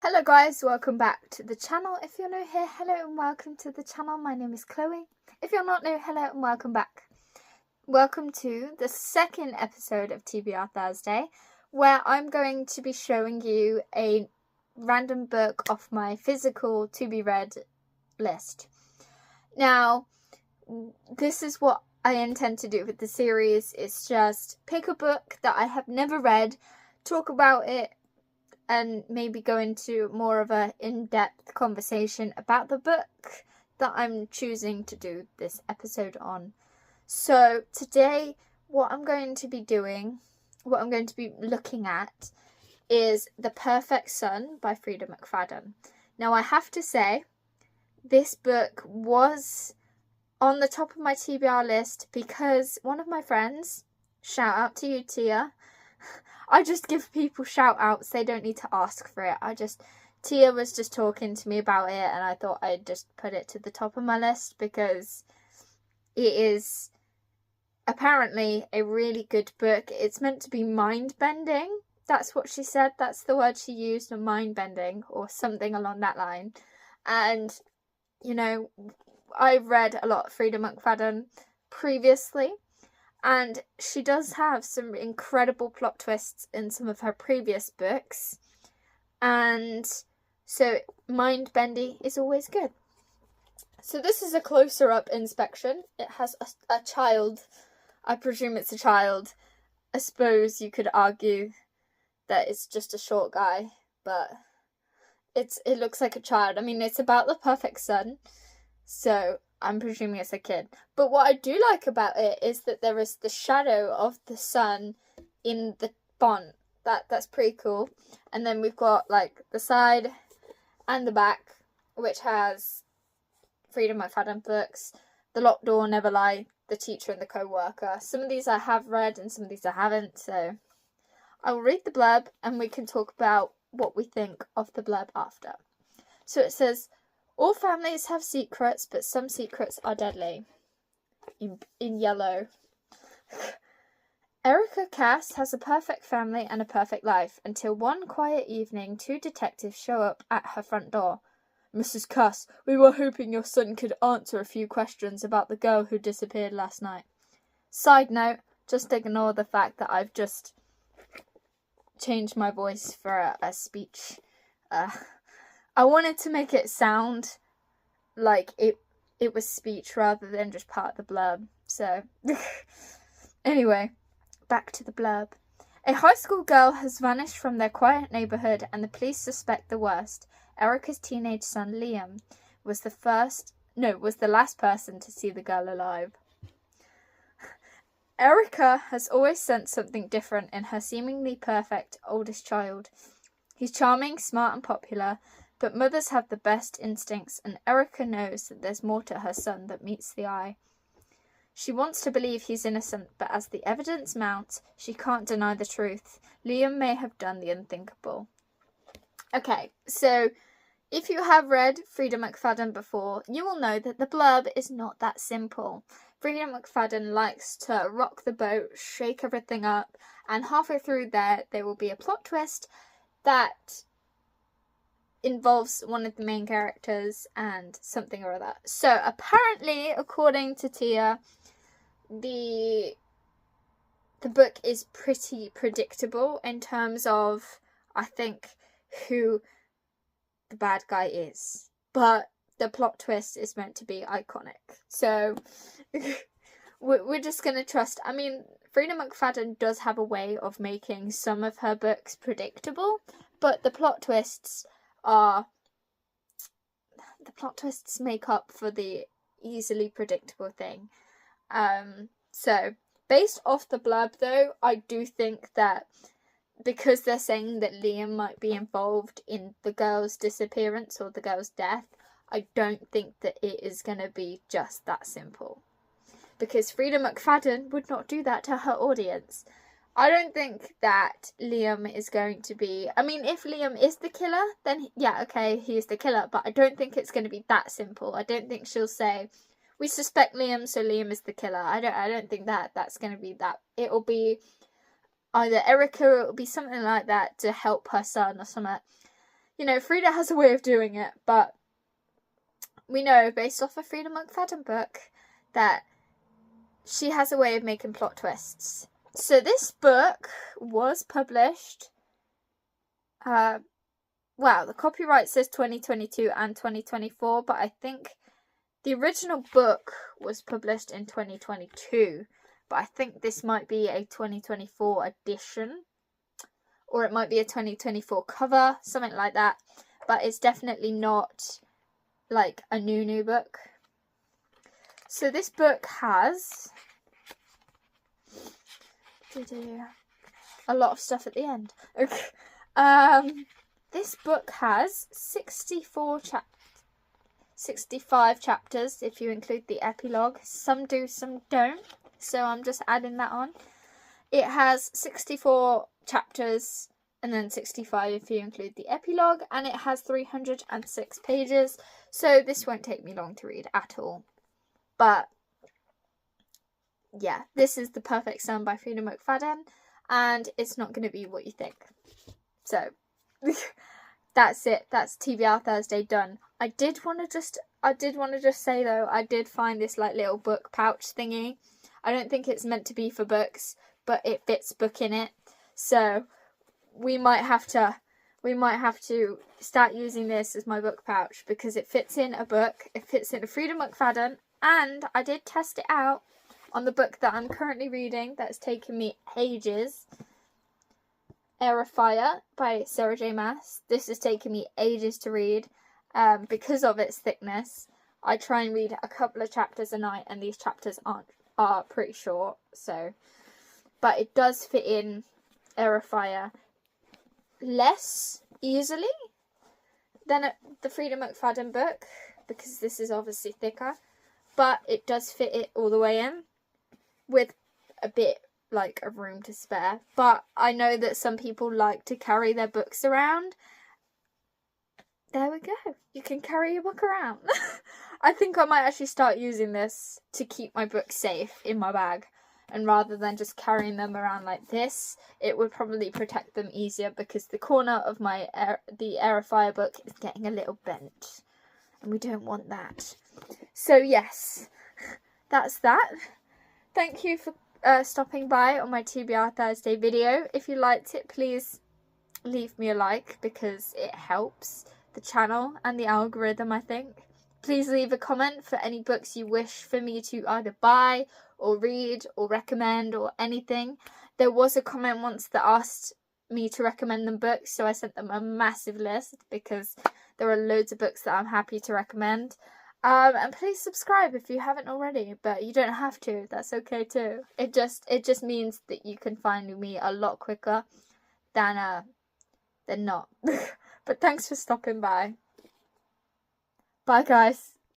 Hello guys, welcome back to the channel. If you're new here, hello and welcome to the channel. My name is Chloe. If you're not new, hello and welcome back. Welcome to the second episode of TBR Thursday, where I'm going to be showing you a random book off my physical to be read list. Now, this is what I intend to do with the series. It's just pick a book that I have never read, talk about it, and maybe go into more of a in-depth conversation about the book that I'm choosing to do this episode on. So today, what I'm going to be looking at is The Perfect Son by Freida McFadden. Now I have to say, this book was on the top of my TBR list because one of my friends, shout out to you Tia, I just give people shout outs, they don't need to ask for it. Tia was just talking to me about it and I thought I'd just put it to the top of my list because it is apparently a really good book. It's meant to be mind-bending. That's what she said. That's the word she used, mind-bending or something along that line. And, you know, I've read a lot of Freida McFadden previously. And she does have some incredible plot twists in some of her previous books. And so mind-bendy is always good. So this is a closer-up inspection. It has a child. I presume it's a child. I suppose you could argue that it's just a short guy. But it looks like a child. I mean, it's about the perfect son. So I'm presuming it's a kid. But what I do like about it is that there is the shadow of the sun in the font. That's pretty cool. And then we've got like the side and the back, which has Freida McFadden books, The Locked Door, Never Lie, The Teacher and the Co-Worker. Some of these I have read and some of these I haven't. So I will read the blurb and we can talk about what we think of the blurb after. So it says, all families have secrets, but some secrets are deadly. In yellow. Erica Cass has a perfect family and a perfect life, until one quiet evening 2 detectives show up at her front door. Mrs. Cass, we were hoping your son could answer a few questions about the girl who disappeared last night. Side note, just ignore the fact that I've just changed my voice for a speech. I wanted to make it sound like it was speech rather than just part of the blurb. So, anyway, back to the blurb. A high school girl has vanished from their quiet neighborhood and the police suspect the worst. Erica's teenage son Liam was the last person to see the girl alive. Erica has always sensed something different in her seemingly perfect oldest child. He's charming, smart and popular, but mothers have the best instincts, and Erica knows that there's more to her son that meets the eye. She wants to believe he's innocent, but as the evidence mounts, she can't deny the truth. Liam may have done the unthinkable. Okay, so if you have read Freida McFadden before, you will know that the blurb is not that simple. Freida McFadden likes to rock the boat, shake everything up, and halfway through there will be a plot twist that involves one of the main characters and something or other. So apparently, according to Tia, the book is pretty predictable in terms of, I think, who the bad guy is. But the plot twist is meant to be iconic. So we're just going to trust. I mean, Freida McFadden does have a way of making some of her books predictable, but the plot twists make up for the easily predictable thing. So based off the blurb though, I do think that because they're saying that Liam might be involved in the girl's disappearance or the girl's death, I don't think that it is going to be just that simple. Because Freida McFadden would not do that to her audience. I don't think that Liam is going to be... I mean, if Liam is the killer, then yeah, okay, he's the killer. But I don't think it's going to be that simple. I don't think she'll say, we suspect Liam, so Liam is the killer. I don't think that's going to be that. It'll be either Erica or it'll be something like that to help her son or something. you know, Freida has a way of doing it, but we know, based off a Freida McFadden book, that she has a way of making plot twists. So this book was published, well, the copyright says 2022 and 2024, but I think the original book was published in 2022, but I think this might be a 2024 edition, or it might be a 2024 cover, something like that, but it's definitely not like a new book. So this book has a lot of stuff at the end. Okay. This book has 65 chapters if you include the epilogue. Some do, some don't. So I'm just adding that on. It has 64 chapters and then 65 if you include the epilogue, and it has 306 pages. So this won't take me long to read at all. But yeah, this is The Perfect Son by Freida McFadden, and it's not going to be what you think. So that's it. That's TBR Thursday done. I did want to just say though, I did find this like little book pouch thingy. I don't think it's meant to be for books, but it fits book in it. So we might have to start using this as my book pouch because it fits in a book. It fits in a Freida McFadden, and I did test it out on the book that I'm currently reading that's taken me ages. Air of Fire by Sarah J. Maas. This has taken me ages to read because of its thickness. I try and read a couple of chapters a night, and these chapters are pretty short. So, but it does fit in Air of Fire less easily than the Freida McFadden book because this is obviously thicker. But it does fit it all the way in with a bit like of room to spare. But I know that some people like to carry their books around. There we go. You can carry your book around. I think I might actually start using this to keep my books safe in my bag. And rather than just carrying them around like this, it would probably protect them easier because the corner of the Air of Fire book is getting a little bent. And we don't want that. So yes, that's that. Thank you for stopping by on my TBR Thursday video. If you liked it, please leave me a like because it helps the channel and the algorithm, I think. Please leave a comment for any books you wish for me to either buy or read or recommend or anything. There was a comment once that asked me to recommend them books, so I sent them a massive list because there are loads of books that I'm happy to recommend. And please subscribe if you haven't already, but you don't have to. That's okay too. It just means that you can find me a lot quicker than not. But thanks for stopping by. Bye guys.